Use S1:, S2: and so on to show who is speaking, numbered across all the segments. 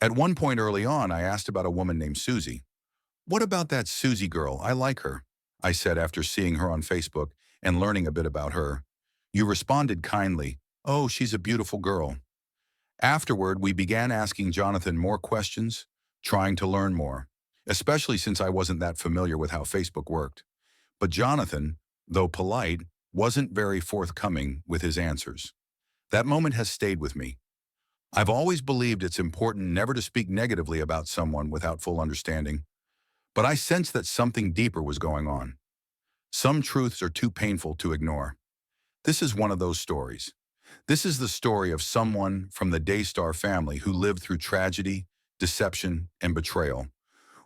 S1: At one point early on, I asked about a woman named Susie. "What about that Susie girl? I like her," I said after seeing her on Facebook and learning a bit about her. You responded kindly, "Oh, she's a beautiful girl." Afterward, we began asking Jonathan more questions, trying to learn more, especially since I wasn't that familiar with how Facebook worked. But Jonathan, though polite, wasn't very forthcoming with his answers. That moment has stayed with me. I've always believed it's important never to speak negatively about someone without full understanding, but I sensed that something deeper was going on. Some truths are too painful to ignore. This is one of those stories. This is the story of someone from the Daystar family who lived through tragedy, deception, and betrayal,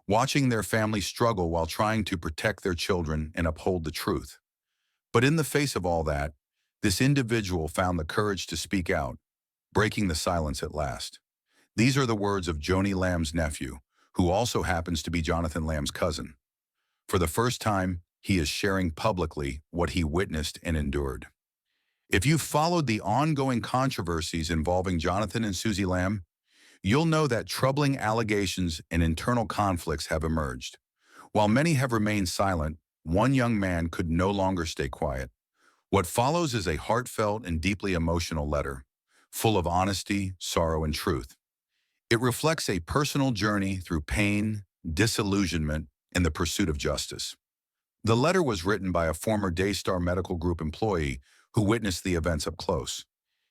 S1: watching their family struggle while trying to protect their children and uphold the truth. But in the face of all that, this individual found the courage to speak out, breaking the silence at last. These are the words of Joni Lamb's nephew, who also happens to be Jonathan Lamb's cousin. For the first time, he is sharing publicly what he witnessed and endured. If you've followed the ongoing controversies involving Jonathan and Susie Lamb, you'll know that troubling allegations and internal conflicts have emerged. While many have remained silent, one young man could no longer stay quiet. What follows is a heartfelt and deeply emotional letter, full of honesty, sorrow, and truth. It reflects a personal journey through pain, disillusionment, and the pursuit of justice. The letter was written by a former Daystar Medical Group employee who witnessed the events up close.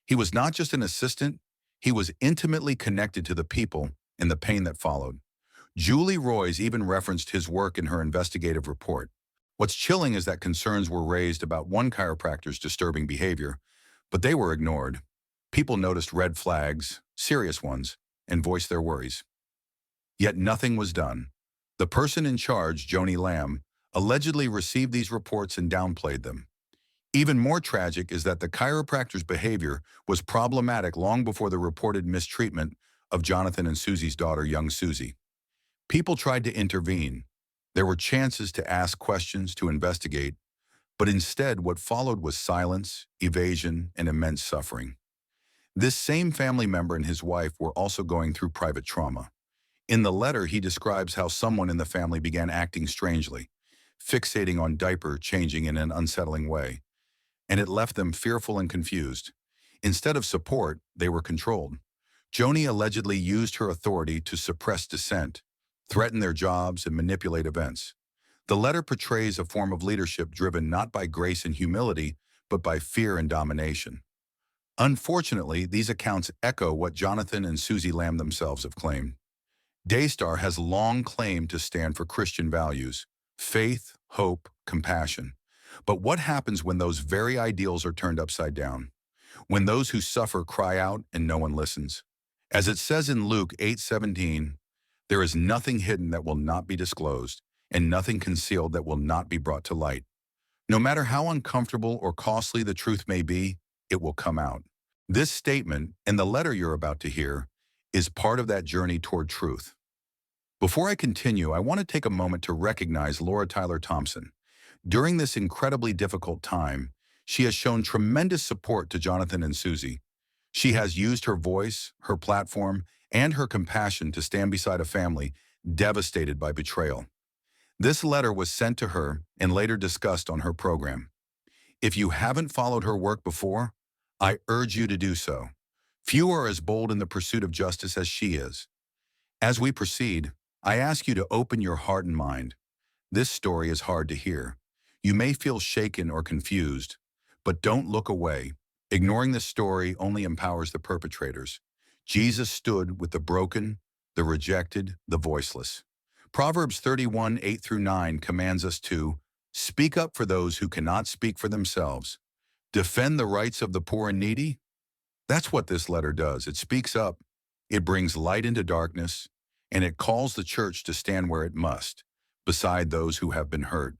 S1: He was not just an assistant, he was intimately connected to the people and the pain that followed. Julie Roys even referenced his work in her investigative report. What's chilling is that concerns were raised about one chiropractor's disturbing behavior, but they were ignored. People noticed red flags, serious ones, and voiced their worries. Yet nothing was done. The person in charge, Joni Lamb, allegedly received these reports and downplayed them. Even more tragic is that the chiropractor's behavior was problematic long before the reported mistreatment of Jonathan and Susie's daughter, young Susie. People tried to intervene. There were chances to ask questions, to investigate, but instead what followed was silence, evasion, and immense suffering. This same family member and his wife were also going through private trauma. In the letter, he describes how someone in the family began acting strangely, fixating on diaper changing in an unsettling way, and it left them fearful and confused. Instead of support, they were controlled. Joni allegedly used her authority to suppress dissent, threaten their jobs, and manipulate events. The letter portrays a form of leadership driven not by grace and humility, but by fear and domination. Unfortunately, these accounts echo what Jonathan and Susie Lamb themselves have claimed. Daystar has long claimed to stand for Christian values, faith, hope, compassion. But what happens when those very ideals are turned upside down? When those who suffer cry out and no one listens? As it says in Luke 8:17, there is nothing hidden that will not be disclosed, and nothing concealed that will not be brought to light. No matter how uncomfortable or costly the truth may be, it will come out. This statement, and the letter you're about to hear, is part of that journey toward truth. Before I continue, I want to take a moment to recognize Laura Tyler Thompson. During this incredibly difficult time, she has shown tremendous support to Jonathan and Susie. She has used her voice, her platform, and her compassion to stand beside a family devastated by betrayal. This letter was sent to her and later discussed on her program. If you haven't followed her work before, I urge you to do so. Few are as bold in the pursuit of justice as she is. As we proceed, I ask you to open your heart and mind. This story is hard to hear. You may feel shaken or confused, but don't look away. Ignoring this story only empowers the perpetrators. Jesus stood with the broken, the rejected, the voiceless. Proverbs 31:8-9 commands us to speak up for those who cannot speak for themselves. Defend the rights of the poor and needy. That's what this letter does. It speaks up, it brings light into darkness, and it calls the church to stand where it must, beside those who have been hurt.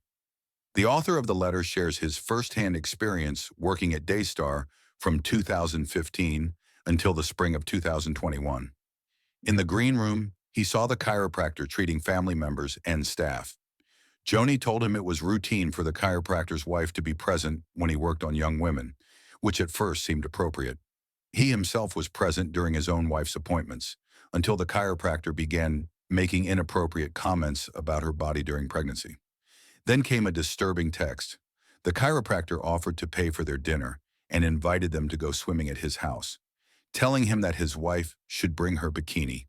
S1: The author of the letter shares his firsthand experience working at Daystar from 2015 until the spring of 2021. In the green room, he saw the chiropractor treating family members and staff. Joni told him it was routine for the chiropractor's wife to be present when he worked on young women, which at first seemed appropriate. He himself was present during his own wife's appointments, until the chiropractor began making inappropriate comments about her body during pregnancy. Then came a disturbing text. The chiropractor offered to pay for their dinner and invited them to go swimming at his house, telling him that his wife should bring her bikini.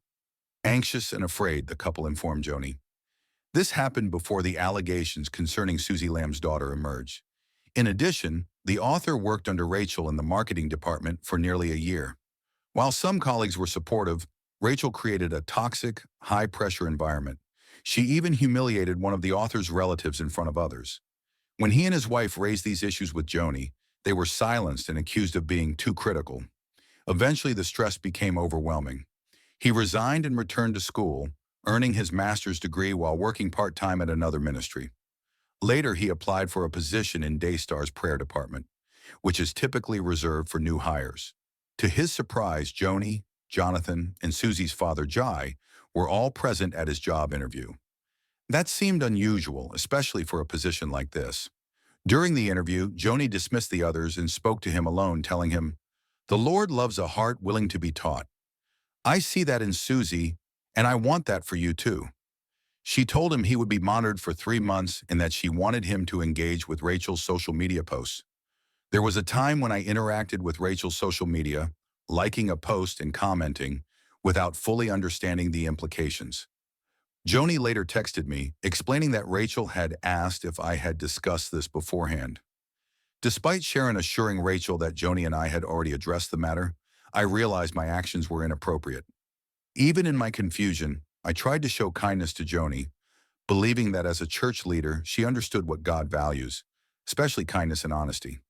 S1: Anxious and afraid, the couple informed Joni. This happened before the allegations concerning Susie Lamb's daughter emerged. In addition, the author worked under Rachel in the marketing department for nearly a year. While some colleagues were supportive, Rachel created a toxic, high-pressure environment. She even humiliated one of the author's relatives in front of others. When he and his wife raised these issues with Joni, they were silenced and accused of being too critical. Eventually, the stress became overwhelming. He resigned and returned to school, earning his master's degree while working part-time at another ministry. Later, he applied for a position in Daystar's prayer department, which is typically reserved for new hires. To his surprise, Joni, Jonathan, and Susie's father, Jai, were all present at his job interview. That seemed unusual, especially for a position like this. During the interview, Joni dismissed the others and spoke to him alone, telling him, "The Lord loves a heart willing to be taught. I see that in Susie, and I want that for you too." She told him he would be monitored for 3 months and that she wanted him to engage with Rachel's social media posts. There was a time when I interacted with Rachel's social media, liking a post and commenting, without fully understanding the implications. Joni later texted me, explaining that Rachel had asked if I had discussed this beforehand. Despite Sharon assuring Rachel that Joni and I had already addressed the matter, I realized my actions were inappropriate. Even in my confusion, I tried to show kindness to Joni, believing that as a church leader, she understood what God values, especially kindness and honesty.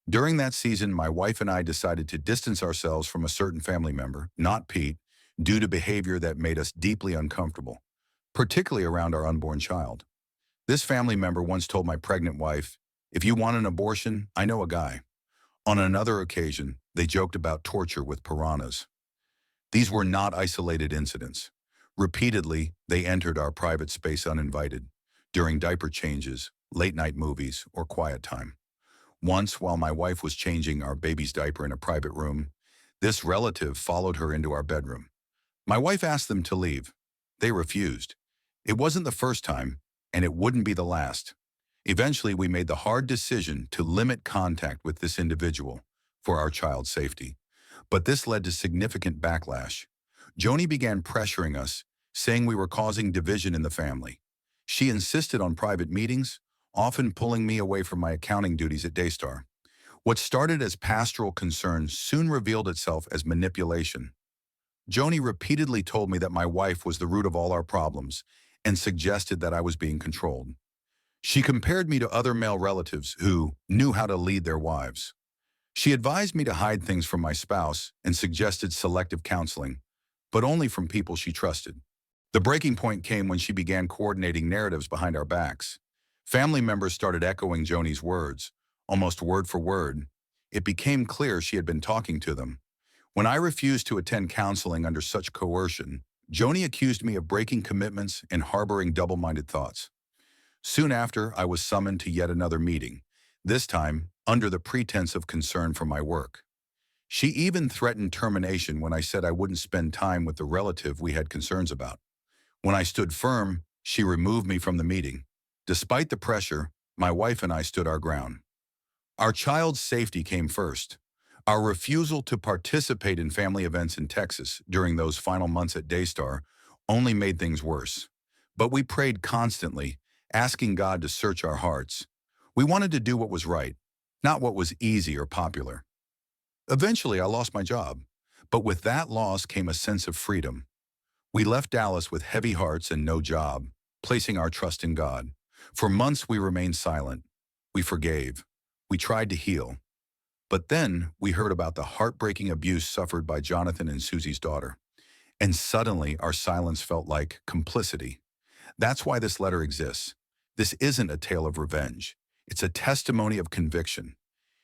S1: During that season, my wife and I decided to distance ourselves from a certain family member, not Pete, due to behavior that made us deeply uncomfortable, particularly around our unborn child. This family member once told my pregnant wife, "If you want an abortion, I know a guy." On another occasion, they joked about torture with piranhas. These were not isolated incidents. Repeatedly, they entered our private space uninvited, during diaper changes, late-night movies, or quiet time. Once, while my wife was changing our baby's diaper in a private room, this relative followed her into our bedroom. My wife asked them to leave. They refused. It wasn't the first time, and it wouldn't be the last. Eventually, we made the hard decision to limit contact with this individual for our child's safety. But this led to significant backlash. Joni began pressuring us, saying we were causing division in the family. She insisted on private meetings, often pulling me away from my accounting duties at Daystar. What started as pastoral concern soon revealed itself as manipulation. Joni repeatedly told me that my wife was the root of all our problems and suggested that I was being controlled. She compared me to other male relatives who knew how to lead their wives. She advised me to hide things from my spouse and suggested selective counseling, but only from people she trusted. The breaking point came when she began coordinating narratives behind our backs. Family members started echoing Joni's words, almost word for word. It became clear she had been talking to them. When I refused to attend counseling under such coercion, Joni accused me of breaking commitments and harboring double-minded thoughts. Soon after, I was summoned to yet another meeting, this time under the pretense of concern for my work. She even threatened termination when I said I wouldn't spend time with the relative we had concerns about. When I stood firm, she removed me from the meeting. Despite the pressure, my wife and I stood our ground. Our child's safety came first. Our refusal to participate in family events in Texas during those final months at Daystar only made things worse. But we prayed constantly, asking God to search our hearts. We wanted to do what was right, not what was easy or popular. Eventually, I lost my job, but with that loss came a sense of freedom. We left Dallas with heavy hearts and no job, placing our trust in God. For months, we remained silent. We forgave. We tried to heal. But then we heard about the heartbreaking abuse suffered by Jonathan and Susie's daughter. And suddenly, our silence felt like complicity. That's why this letter exists. This isn't a tale of revenge. It's a testimony of conviction.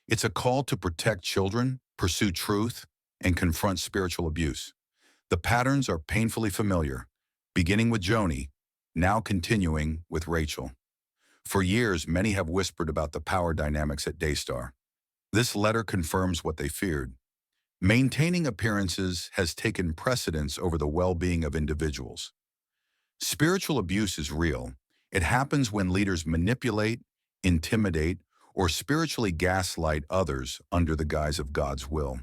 S1: It's a call to protect children, pursue truth, and confront spiritual abuse. The patterns are painfully familiar, beginning with Joni, now continuing with Rachel. For years, many have whispered about the power dynamics at Daystar. This letter confirms what they feared. Maintaining appearances has taken precedence over the well-being of individuals. Spiritual abuse is real. It happens when leaders manipulate, intimidate, or spiritually gaslight others under the guise of God's will.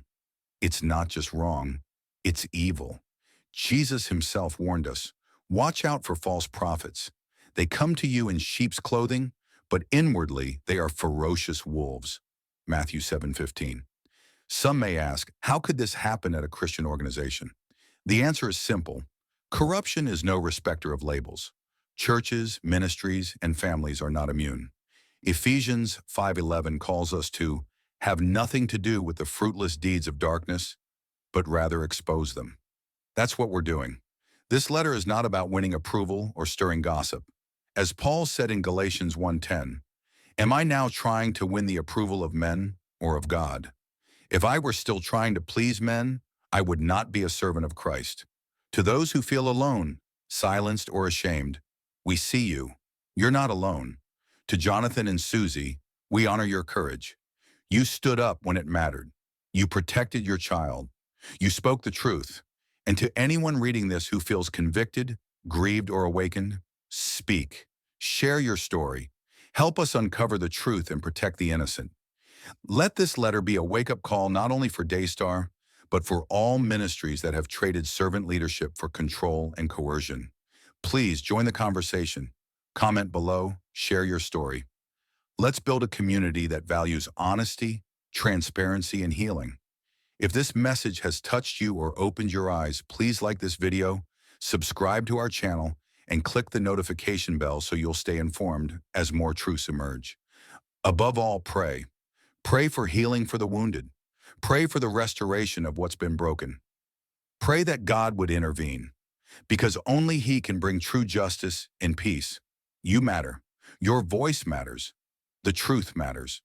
S1: It's not just wrong, it's evil. Jesus himself warned us, watch out for false prophets. They come to you in sheep's clothing, but inwardly they are ferocious wolves. Matthew 7:15. Some may ask, how could this happen at a Christian organization? The answer is simple. Corruption is no respecter of labels. Churches, ministries, and families are not immune. Ephesians 5:11 calls us to have nothing to do with the fruitless deeds of darkness, but rather expose them. That's what we're doing. This letter is not about winning approval or stirring gossip. As Paul said in Galatians 1:10, am I now trying to win the approval of men or of God? If I were still trying to please men, I would not be a servant of Christ. To those who feel alone, silenced, or ashamed, we see you. You're not alone. To Jonathan and Susie, we honor your courage. You stood up when it mattered. You protected your child. You spoke the truth. And to anyone reading this who feels convicted, grieved, or awakened, speak. Share your story. Help us uncover the truth and protect the innocent. Let this letter be a wake-up call not only for Daystar, but for all ministries that have traded servant leadership for control and coercion. Please join the conversation. Comment below, share your story. Let's build a community that values honesty, transparency, and healing. If this message has touched you or opened your eyes, please like this video, subscribe to our channel, and click the notification bell so you'll stay informed as more truths emerge. Above all, pray. Pray for healing for the wounded. Pray for the restoration of what's been broken. Pray that God would intervene, because only He can bring true justice and peace. You matter. Your voice matters. The truth matters.